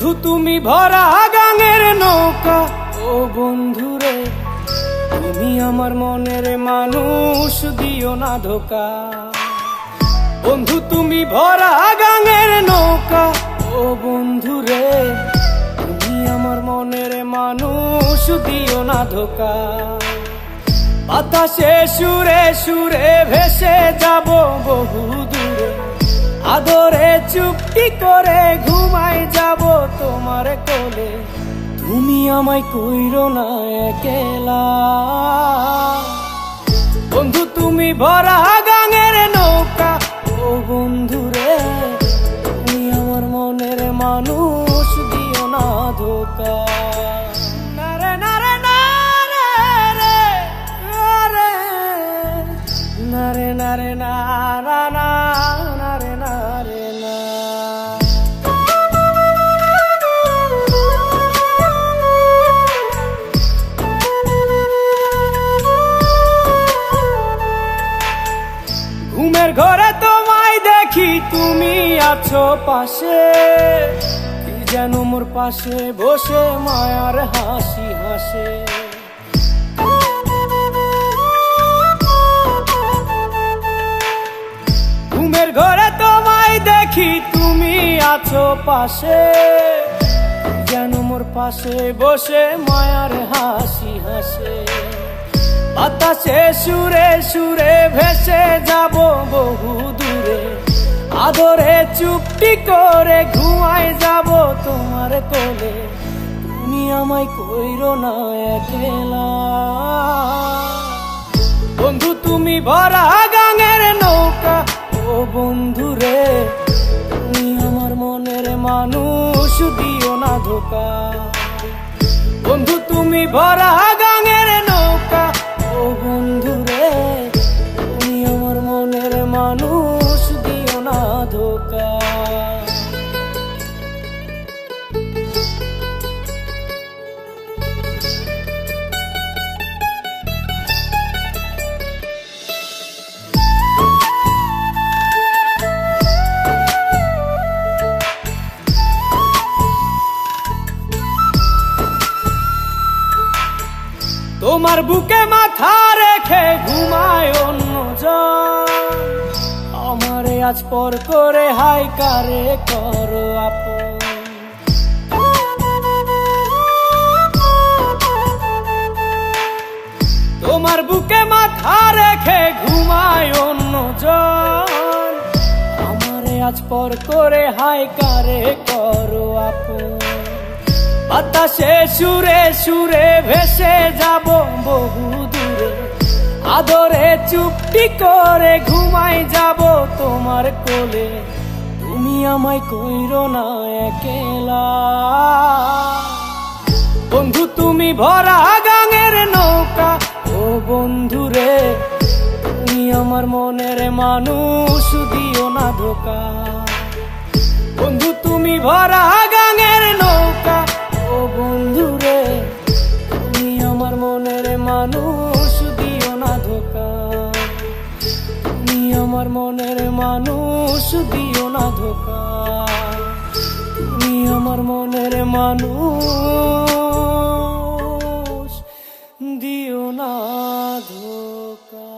বন্ধু তুমি ভরা গাঙের নৌকা, ও বন্ধুরে তুমি আমার মনের মানুষ, দিও না ধোকা। বন্ধু তুমি ভরা গাঙের নৌকা, ও বন্ধুরে তুমি আমার মনের মানুষ, দিও না ধোকা। বাতাসে সুরে সুরে ভেসে যাব বহু দূরে, আদরে চুপটি করে ঘুমাই যাব তোমার কোলে। তুমি আমায় কইরো না একলা, বন্ধু তুমি ভরা গাঙের নৌকা, ও বন্ধুরে তুমি আমার মনের মানুষ, দিও না ধোকা। নারে নারে নারে রে রে, নারে নারে নারা না, নারে নারে না। ঘুমের ঘরে তোমায় দেখি তুমি আছো পাশে, কি যেন মোর পাশে বসে মায়ার হাসি হাসে। ঘুমের ঘরে তোমায় দেখি তুমি আছো পাশে, যেন মোর পাশে বসে মায়ার হাসি হাসে। বাতাসে সুরে সুরে ভেসে যাব বহু দূরে, আদরে চুপটি করে ঘুমাই যাব তোমার কোলে। তুমি আমায় কইরো না একলা, বন্ধু তুমি ভরা গাঙের নৌকা, ও বন্ধুরে তুমি আমার মনের মানুষ, দিও না ধোকা। বন্ধু তুমি ভরা গাঙের নৌকা, ও বন্ধুরে তুমি আমার মনের মানুষ, দিও না ধোকা। তোমার বুকে মাথা রেখে ঘুমায় অন্যজন, আমারে আজ পর করে হাই কারে করো আপন। তোমার বুকে মাথা রেখে ঘুমায় অন্যজন, আমারে আজ পর করে হাই কারে করো আপন। বাতাসে সুরে সুরে ভেসে যাব বহু দূরে, আদরে চুপটি করে ঘুমাই যাব তোমার কোলে। তুমি আমায় কইরো না একলা, বন্ধু তুমি ভরা গাঙের নৌকা, ও বন্ধুরে তুমি আমার মনের মানুষ, দিও না ধোকা। বন্ধু তুমি ভরা গাঙের নৌকা, ও বন্ধুরে তুমি আমার মনের মানুষ, দিও না ধোকা। তুমি আমার মনের মানুষ, দিও না ধোকা। তুমি আমার মনের মানুষ, দিও না ধোকা।